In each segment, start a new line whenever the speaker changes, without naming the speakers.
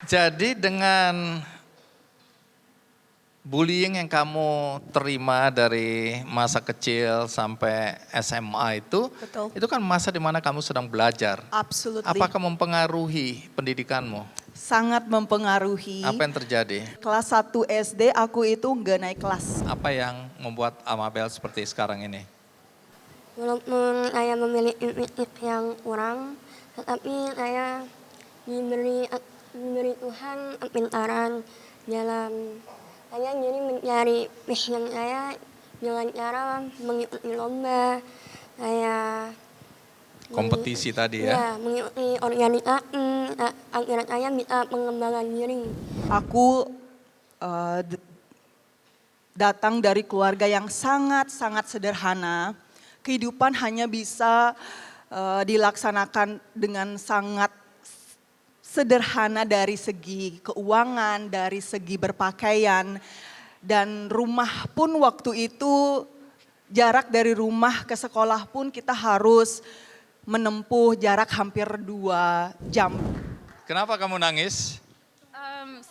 Jadi dengan bullying yang kamu terima dari masa kecil sampai SMA
Betul.
itu kan masa di mana kamu sedang belajar.
Absolutely.
Apakah mempengaruhi pendidikanmu?
Sangat mempengaruhi.
Apa yang terjadi?
Kelas 1 SD aku itu nggak naik kelas.
Apa yang membuat Amabel seperti sekarang ini?
Walaupun saya memiliki fisik yang kurang, tetapi saya diberi Tuhan kepintaran dalam saya jadi mencari passion saya dengan cara mengikuti lomba, saya
Kompetisi tadi ya?
mengikuti organisasi, akhirnya saya bisa mengembangkan diri.
Aku datang dari keluarga yang sangat-sangat sederhana. Kehidupan hanya bisa dilaksanakan dengan sangat sederhana dari segi keuangan, dari segi berpakaian. Dan rumah pun waktu itu, jarak dari rumah ke sekolah pun kita harus menempuh jarak hampir 2 jam.
Kenapa kamu nangis?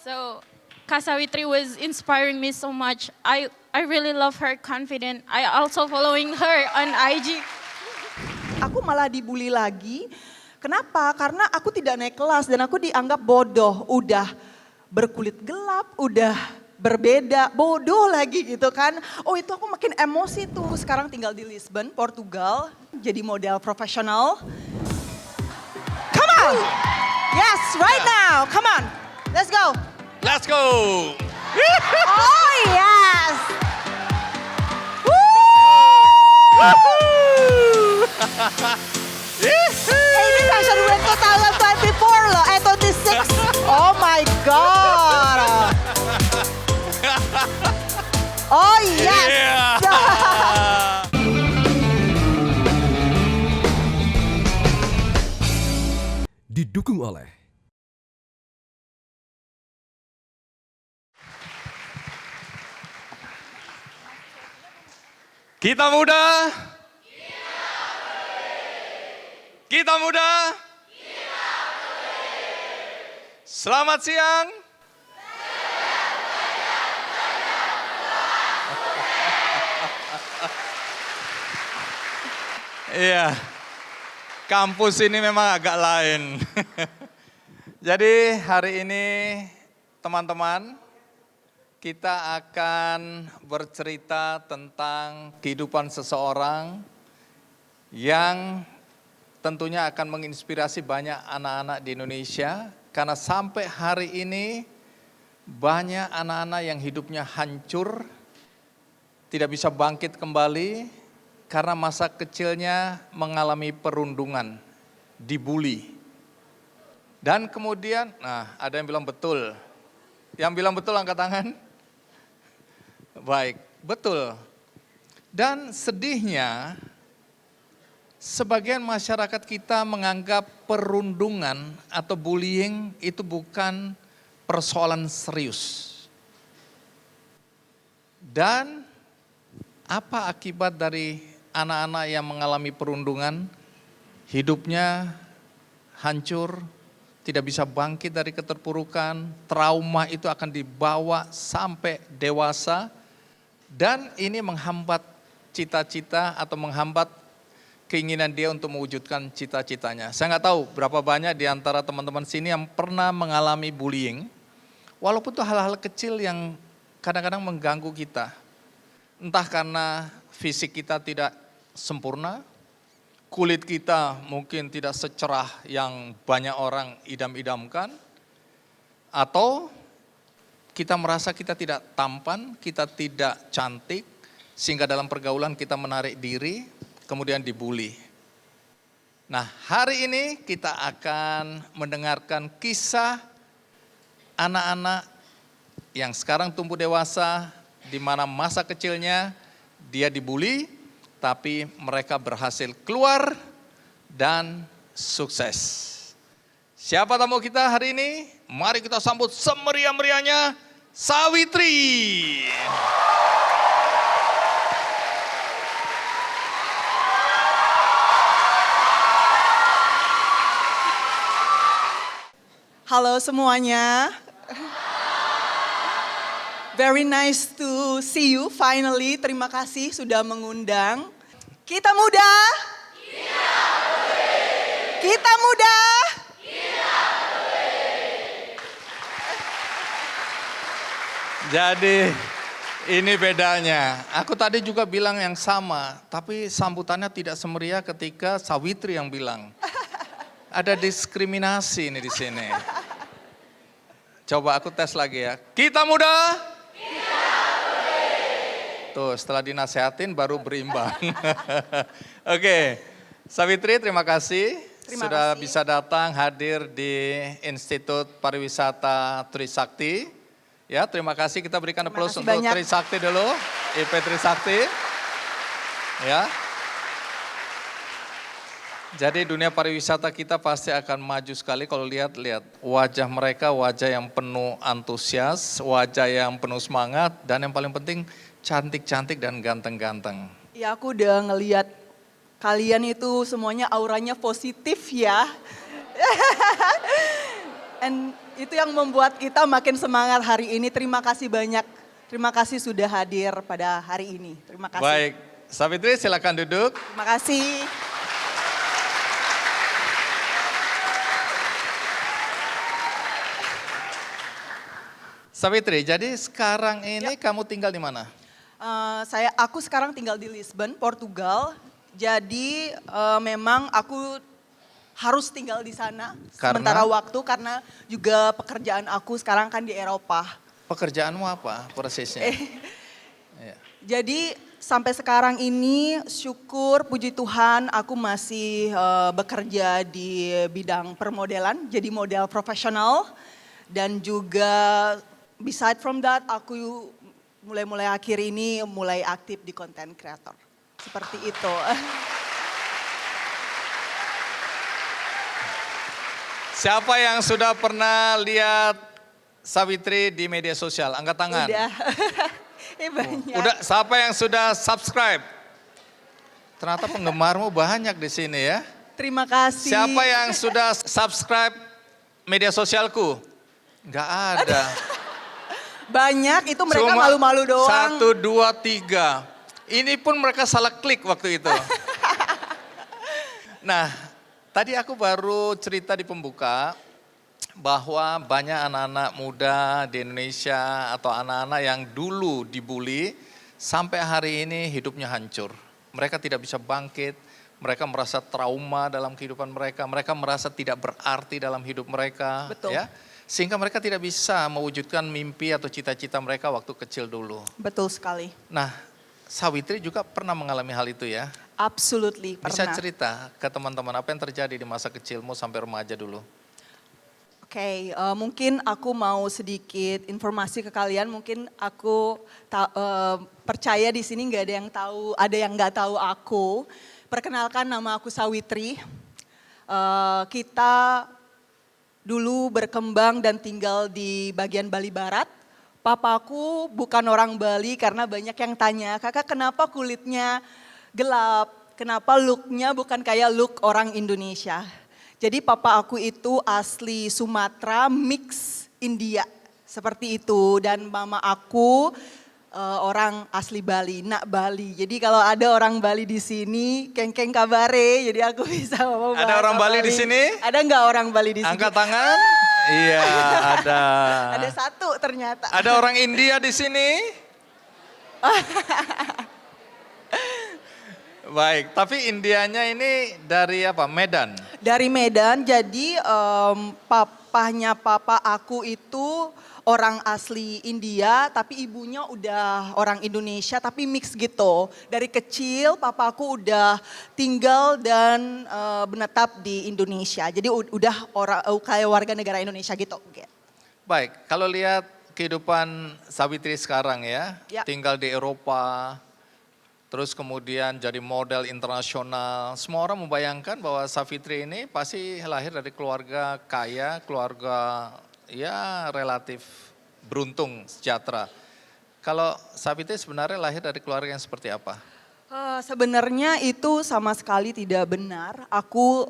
So Kasawitri was inspiring me so much. I really love her confident. I also following her on IG.
Aku malah dibully lagi. Kenapa? Karena aku tidak naik kelas dan aku dianggap bodoh. Udah berkulit gelap, udah berbeda, bodoh lagi gitu kan. Oh itu aku makin emosi tuh. Sekarang tinggal di Lisbon, Portugal. Jadi model profesional. Come on! Yes, right now. Come on. Let's go.
Let's go!
Oh yes! Ini Fashion Week 2024 loh, 26. Oh my God. Oh yes.
Didukung oleh
Kita muda. Kita muda. Selamat siang. Iya, kampus ini memang agak lain. Jadi hari ini teman-teman, kita akan bercerita tentang kehidupan seseorang yang tentunya akan menginspirasi banyak anak-anak di Indonesia. Karena sampai hari ini banyak anak-anak yang hidupnya hancur, tidak bisa bangkit kembali karena masa kecilnya mengalami perundungan, dibully. Dan kemudian, nah ada yang bilang betul. Yang bilang betul angkat tangan. Baik, betul. Dan sedihnya, sebagian masyarakat kita menganggap perundungan atau bullying itu bukan persoalan serius. Dan apa akibat dari anak-anak yang mengalami perundungan? Hidupnya hancur, tidak bisa bangkit dari keterpurukan, trauma itu akan dibawa sampai dewasa. Dan ini menghambat cita-cita atau menghambat keinginan dia untuk mewujudkan cita-citanya. Saya nggak tahu berapa banyak di antara teman-teman sini yang pernah mengalami bullying. Walaupun itu hal-hal kecil yang kadang-kadang mengganggu kita. Entah karena fisik kita tidak sempurna, kulit kita mungkin tidak secerah yang banyak orang idam-idamkan, atau kita merasa kita tidak tampan, kita tidak cantik, sehingga dalam pergaulan kita menarik diri, kemudian dibully. Nah, hari ini kita akan mendengarkan kisah anak-anak yang sekarang tumbuh dewasa, di mana masa kecilnya dia dibully, tapi mereka berhasil keluar dan sukses. Siapa tamu kita hari ini? Mari kita sambut semeriah-meriahnya Sawitri.
Halo semuanya. Very nice to see you finally. Terima kasih sudah mengundang. Kita muda. Kita muda.
Jadi ini bedanya. Aku tadi juga bilang yang sama, tapi sambutannya tidak semeriah ketika Sawitri yang bilang. Ada diskriminasi ini di sini. Coba aku tes lagi ya. Kita muda. Tuh, setelah dinasehatin baru berimbang. Oke, Sawitri terima kasih
Terima
sudah
kasih.
bisa datang hadir di Institut Pariwisata Trisakti. Ya, terima kasih, kita berikan
Terima
aplaus
kasih
untuk
banyak.
Trisakti dulu, IP Trisakti. Ya. Jadi dunia pariwisata kita pasti akan maju sekali kalau lihat wajah mereka, wajah yang penuh antusias, wajah yang penuh semangat, dan yang paling penting cantik-cantik dan ganteng-ganteng.
Ya aku udah ngeliat kalian itu semuanya auranya positif ya. And itu yang membuat kita makin semangat hari ini. Terima kasih banyak. Terima kasih sudah hadir pada hari ini. Terima kasih.
Baik, Sawitri silakan duduk.
Terima kasih.
Sawitri, jadi sekarang ini kamu tinggal di mana?
Aku sekarang tinggal di Lisbon, Portugal. Jadi memang aku harus tinggal di sana sementara waktu karena juga pekerjaan aku sekarang kan di Eropa.
Pekerjaanmu apa prosesnya? Ya.
Jadi sampai sekarang ini syukur puji Tuhan aku masih bekerja di bidang permodelan, jadi model profesional. Dan juga beside from that aku mulai akhir ini mulai aktif di content creator. Seperti itu.
Siapa yang sudah pernah lihat Sawitri di media sosial? Angkat tangan.
Udah. Banyak.
Udah, siapa yang sudah subscribe? Ternyata penggemarmu banyak di sini ya.
Terima kasih.
Siapa yang sudah subscribe media sosialku? Enggak ada.
Banyak, itu mereka
Cuma
malu-malu doang.
1, 2, 3. Ini pun mereka salah klik waktu itu. Nah, tadi aku baru cerita di pembuka bahwa banyak anak-anak muda di Indonesia atau anak-anak yang dulu dibully sampai hari ini hidupnya hancur. Mereka tidak bisa bangkit, mereka merasa trauma dalam kehidupan mereka merasa tidak berarti dalam hidup mereka.
Betul.
Ya, sehingga mereka tidak bisa mewujudkan mimpi atau cita-cita mereka waktu kecil dulu.
Betul sekali.
Nah, Sawitri juga pernah mengalami hal itu ya.
Absolutely,
Bisa
pernah.
cerita ke teman-teman apa yang terjadi di masa kecilmu sampai remaja dulu?
Oke, mungkin aku mau sedikit informasi ke kalian. Mungkin aku percaya di sini nggak ada yang tahu, ada yang nggak tahu aku. Perkenalkan, nama aku Sawitri. Kita dulu berkembang dan tinggal di bagian Bali Barat. Papaku bukan orang Bali karena banyak yang tanya, kakak kenapa kulitnya gelap? Kenapa looknya bukan kayak look orang Indonesia? Jadi papa aku itu asli Sumatera mix India seperti itu. Dan mama aku orang asli Bali, nak Bali. Jadi kalau ada orang Bali di sini, keng-keng kabare. Jadi aku bisa ngomong
Ada
bahasa
orang Bali di sini?
Ada nggak orang Bali di sini?
Angkat tangan. Iya, ada.
Ada satu ternyata.
Ada orang India di sini? Baik, tapi Indianya ini dari apa? Medan?
Dari Medan, jadi papahnya papa aku itu orang asli India, tapi ibunya udah orang Indonesia, tapi mix gitu. Dari kecil papa aku udah tinggal dan menetap di Indonesia. Jadi udah orang kayak warga negara Indonesia gitu.
Baik, kalau lihat kehidupan Sawitri sekarang ya,
Ya.
tinggal di Eropa, terus kemudian jadi model internasional. Semua orang membayangkan bahwa Sawitri ini pasti lahir dari keluarga kaya, keluarga ya relatif beruntung, sejahtera. Kalau Sawitri sebenarnya lahir dari keluarga yang seperti apa?
Sebenarnya itu sama sekali tidak benar. Aku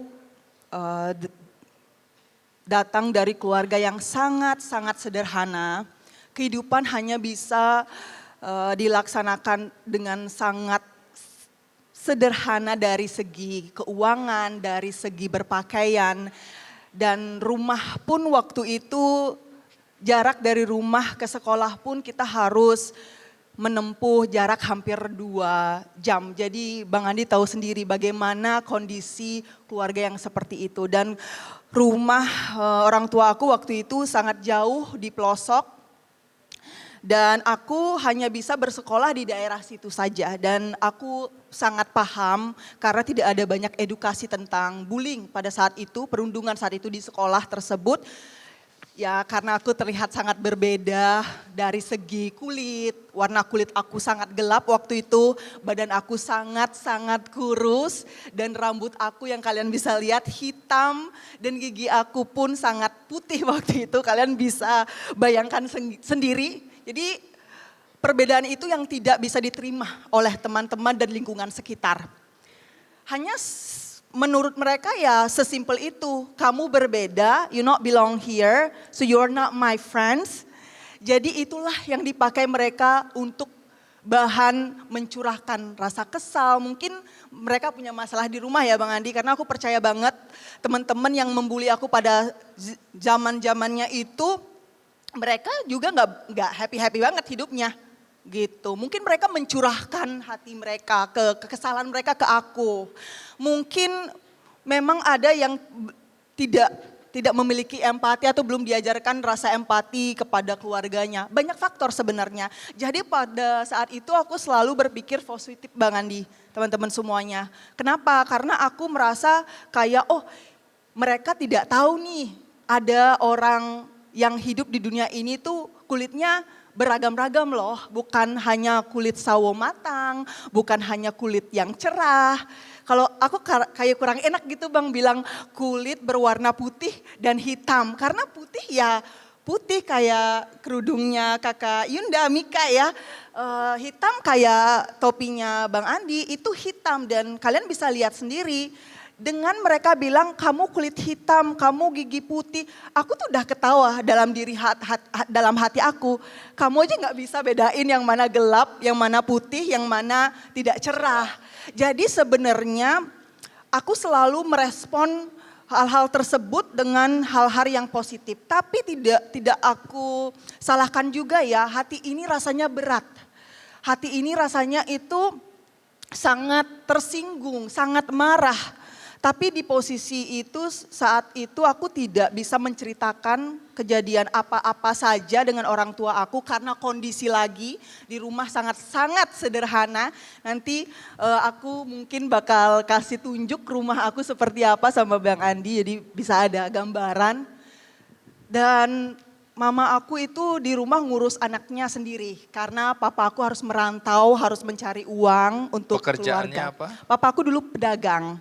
datang dari keluarga yang sangat-sangat sederhana. Kehidupan hanya bisa dilaksanakan dengan sangat sederhana dari segi keuangan, dari segi berpakaian. Dan rumah pun waktu itu, jarak dari rumah ke sekolah pun kita harus menempuh jarak hampir 2 jam. Jadi Bang Andi tahu sendiri bagaimana kondisi keluarga yang seperti itu. Dan rumah orang tua aku waktu itu sangat jauh di pelosok. Dan aku hanya bisa bersekolah di daerah situ saja. Dan aku sangat paham karena tidak ada banyak edukasi tentang bullying pada saat itu, perundungan saat itu di sekolah tersebut. Ya karena aku terlihat sangat berbeda dari segi kulit, warna kulit aku sangat gelap waktu itu, badan aku sangat-sangat kurus dan rambut aku yang kalian bisa lihat hitam dan gigi aku pun sangat putih waktu itu, kalian bisa bayangkan sendiri. Jadi perbedaan itu yang tidak bisa diterima oleh teman-teman dan lingkungan sekitar. Hanya menurut mereka ya sesimpel itu, kamu berbeda, you not belong here, so you're not my friends. Jadi itulah yang dipakai mereka untuk bahan mencurahkan rasa kesal. Mungkin mereka punya masalah di rumah ya Bang Andi, karena aku percaya banget teman-teman yang membuli aku pada zaman-zamannya itu, mereka juga nggak happy-happy banget hidupnya. Gitu. Mungkin mereka mencurahkan hati mereka, kekesalan mereka ke aku. Mungkin memang ada yang tidak memiliki empati atau belum diajarkan rasa empati kepada keluarganya. Banyak faktor sebenarnya. Jadi pada saat itu aku selalu berpikir positif Bang Andi, teman-teman semuanya. Kenapa? Karena aku merasa kayak mereka tidak tahu nih ada orang yang hidup di dunia ini tuh kulitnya beragam-ragam loh, bukan hanya kulit sawo matang, bukan hanya kulit yang cerah. Kalau aku kayak kurang enak gitu Bang bilang kulit berwarna putih dan hitam. Karena putih ya putih kayak kerudungnya kakak Yunda, Mika ya. Hitam kayak topinya Bang Andi, itu hitam dan kalian bisa lihat sendiri. Dengan mereka bilang kamu kulit hitam, kamu gigi putih, aku tuh udah ketawa dalam hati aku. Kamu aja nggak bisa bedain yang mana gelap, yang mana putih, yang mana tidak cerah. Jadi sebenarnya aku selalu merespon hal-hal tersebut dengan hal-hal yang positif. Tapi tidak aku salahkan juga ya, hati ini rasanya berat. Hati ini rasanya itu sangat tersinggung, sangat marah. Tapi di posisi itu saat itu aku tidak bisa menceritakan kejadian apa-apa saja dengan orang tua aku karena kondisi lagi di rumah sangat-sangat sederhana. Nanti aku mungkin bakal kasih tunjuk rumah aku seperti apa sama Bang Andi jadi bisa ada gambaran. Dan mama aku itu di rumah ngurus anaknya sendiri karena papa aku harus merantau, harus mencari uang untuk
Pekerjaannya
keluarga.
apa?
Papa aku dulu pedagang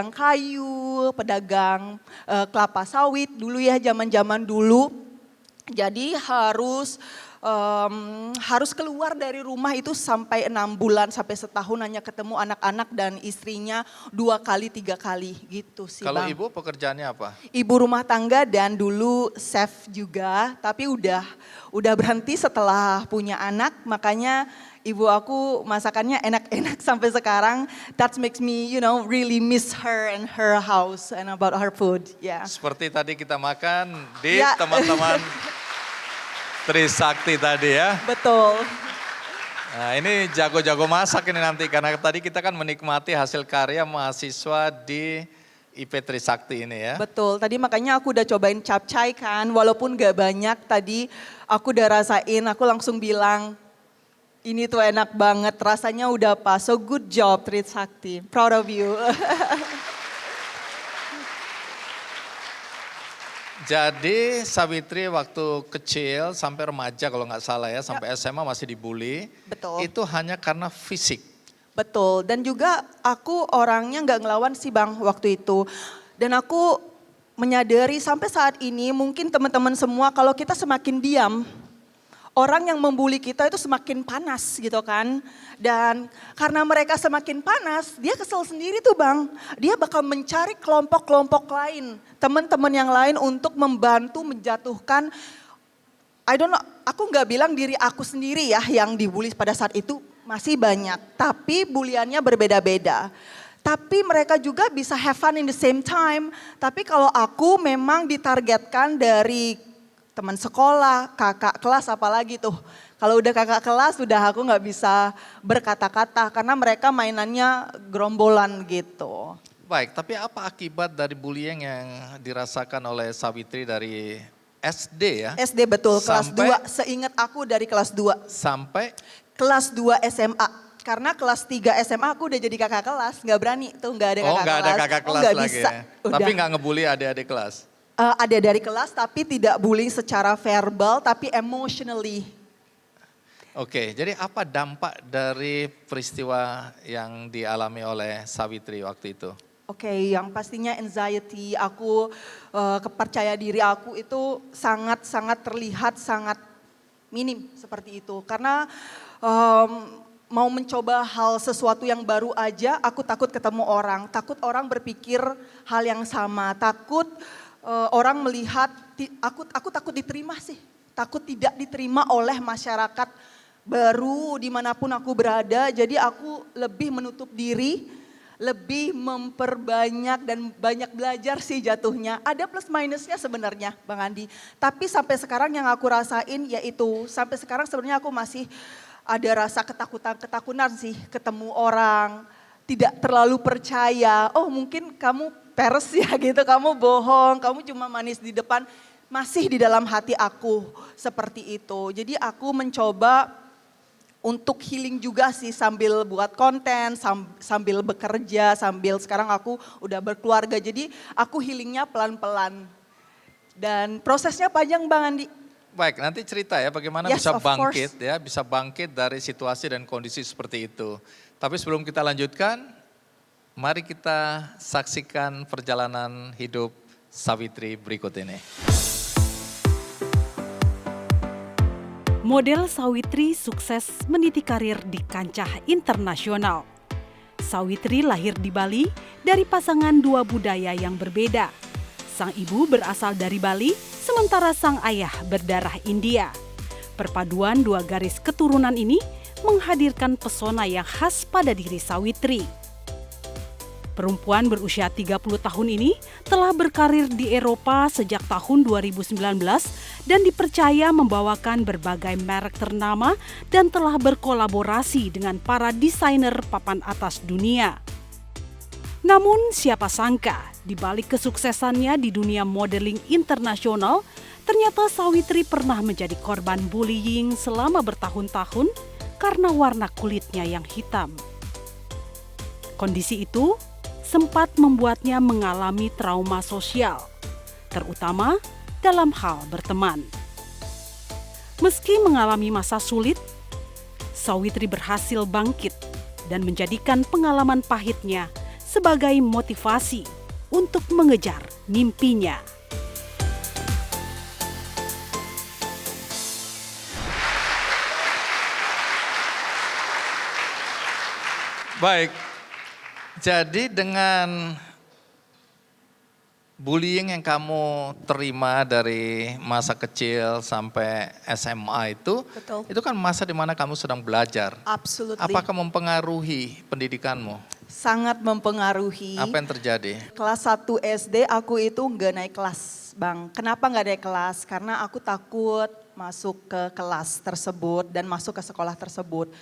kayu, pedagang kelapa sawit dulu ya zaman-zaman dulu. Jadi harus keluar dari rumah itu sampai 6 bulan sampai setahun hanya ketemu anak-anak dan istrinya 2 kali 3 kali gitu sih
Kalau
Bang.
ibu pekerjaannya apa?
Ibu rumah tangga dan dulu chef juga, tapi udah berhenti setelah punya anak, makanya ibu aku masakannya enak-enak sampai sekarang. That makes me, really miss her and her house and about her food. Yeah.
Seperti tadi kita makan di
Ya.
teman-teman Trisakti tadi ya.
Betul.
Nah ini jago-jago masak ini nanti karena tadi kita kan menikmati hasil karya mahasiswa di IP Trisakti ini ya.
Betul, tadi makanya aku udah cobain capcay kan, walaupun gak banyak tadi aku udah rasain, aku langsung bilang, ini tuh enak banget, rasanya udah pas, so good job Trisakti, proud of you.
Jadi Savitri waktu kecil sampai remaja kalau nggak salah ya, sampai SMA masih dibully.
Betul.
Itu hanya karena fisik.
Betul, dan juga aku orangnya gak ngelawan sih Bang waktu itu. Dan aku menyadari sampai saat ini mungkin teman-teman semua kalau kita semakin diam, orang yang membuli kita itu semakin panas gitu kan. Dan karena mereka semakin panas, dia kesel sendiri tuh Bang. Dia bakal mencari kelompok-kelompok lain, teman-teman yang lain untuk membantu menjatuhkan. I don't know, aku nggak bilang diri aku sendiri ya yang dibully pada saat itu, masih banyak. Tapi buliannya berbeda-beda. Tapi mereka juga bisa have fun in the same time. Tapi kalau aku memang ditargetkan dari teman sekolah, kakak kelas apalagi tuh. Kalau udah kakak kelas udah aku nggak bisa berkata-kata karena mereka mainannya gerombolan gitu.
Baik, tapi apa akibat dari bullying yang dirasakan oleh Sawitri dari SD ya?
SD betul, kelas
Sampai-
2, seingat aku dari kelas 2.
Sampai
Kelas 2 SMA, karena kelas 3 SMA aku udah jadi kakak kelas, nggak berani tuh nggak ada kakak kelas.
nggak ada kakak kelas
nggak
lagi
bisa.
ya?
Udah.
Tapi nggak ngebully adik-adik kelas?
Ada dari kelas tapi tidak bullying secara verbal tapi emotionally.
Oke, jadi apa dampak dari peristiwa yang dialami oleh Sawitri waktu itu?
Oke, yang pastinya anxiety, aku kepercaya diri aku itu sangat-sangat terlihat sangat minim seperti itu. Karena mau mencoba sesuatu yang baru aja, aku takut ketemu orang, takut orang berpikir hal yang sama, takut orang melihat, aku takut diterima sih, takut tidak diterima oleh masyarakat baru dimanapun aku berada, jadi aku lebih menutup diri, lebih memperbanyak dan banyak belajar sih jatuhnya. Ada plus minusnya sebenarnya Bang Andi, tapi sampai sekarang yang aku rasain yaitu, sampai sekarang sebenarnya aku masih ada rasa ketakutan sih ketemu orang, tidak terlalu percaya, oh mungkin kamu peres ya gitu, kamu bohong, kamu cuma manis di depan, masih di dalam hati aku seperti itu. Jadi aku mencoba untuk healing juga sih sambil buat konten, sambil bekerja, sambil sekarang aku udah berkeluarga. Jadi aku healingnya pelan-pelan dan prosesnya panjang Bang Andi.
Baik, nanti cerita ya bagaimana
Yes,
bisa
of
bangkit ya, bisa bangkit dari situasi dan kondisi seperti itu. Tapi sebelum kita lanjutkan, mari kita saksikan perjalanan hidup Sawitri berikut ini.
Model Sawitri sukses meniti karir di kancah internasional. Sawitri lahir di Bali dari pasangan dua budaya yang berbeda. Sang ibu berasal dari Bali, sementara sang ayah berdarah India. Perpaduan dua garis keturunan ini menghadirkan pesona yang khas pada diri Sawitri. Perempuan berusia 30 tahun ini telah berkarir di Eropa sejak tahun 2019 dan dipercaya membawakan berbagai merek ternama dan telah berkolaborasi dengan para desainer papan atas dunia. Namun siapa sangka di balik kesuksesannya di dunia modeling internasional, ternyata Sawitri pernah menjadi korban bullying selama bertahun-tahun karena warna kulitnya yang hitam. Kondisi itu sempat membuatnya mengalami trauma sosial, terutama dalam hal berteman. Meski mengalami masa sulit, Sawitri berhasil bangkit dan menjadikan pengalaman pahitnya sebagai motivasi untuk mengejar mimpinya.
Baik, jadi dengan bullying yang kamu terima dari masa kecil sampai SMA
Betul.
itu kan masa di mana kamu sedang belajar.
Absolutely.
Apakah mempengaruhi pendidikanmu?
Sangat mempengaruhi.
Apa yang terjadi?
Kelas 1 SD aku itu nggak naik kelas Bang. Kenapa nggak naik kelas? Karena aku takut masuk ke kelas tersebut dan masuk ke sekolah tersebut.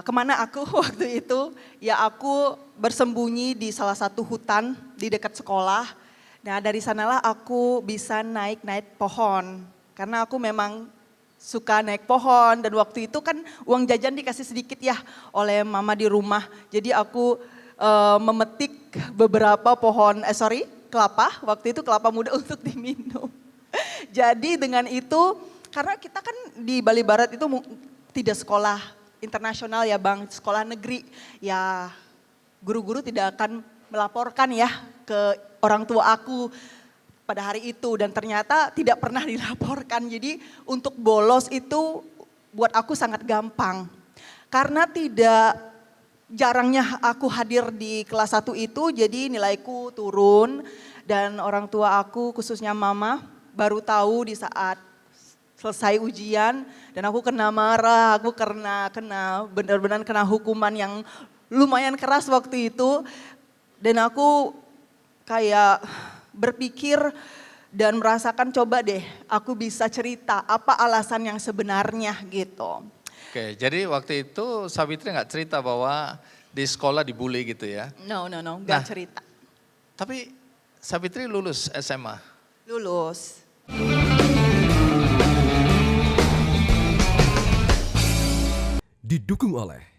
Kemana aku waktu itu? Ya aku bersembunyi di salah satu hutan di dekat sekolah. Nah dari sanalah aku bisa naik pohon. Karena aku memang suka naik pohon dan waktu itu kan uang jajan dikasih sedikit ya oleh mama di rumah. Jadi aku memetik beberapa kelapa, waktu itu kelapa muda untuk diminum. Jadi dengan itu, karena kita kan di Bali Barat itu tidak sekolah internasional ya Bang, sekolah negeri. Ya guru-guru tidak akan melaporkan ya ke orang tua aku pada hari itu dan ternyata tidak pernah dilaporkan. Jadi untuk bolos itu buat aku sangat gampang. Karena jarangnya aku hadir di kelas 1 itu, jadi nilaiku turun. Dan orang tua aku, khususnya mama, baru tahu di saat selesai ujian. Dan aku kena marah, aku benar-benar kena hukuman yang lumayan keras waktu itu. Dan aku kayak berpikir dan merasakan, coba deh aku bisa cerita apa alasan yang sebenarnya gitu.
Oke, jadi waktu itu Savitri nggak cerita bahwa di sekolah dibully gitu ya?
No, nggak
Nah.
cerita.
Tapi Savitri lulus SMA.
Lulus.
Didukung oleh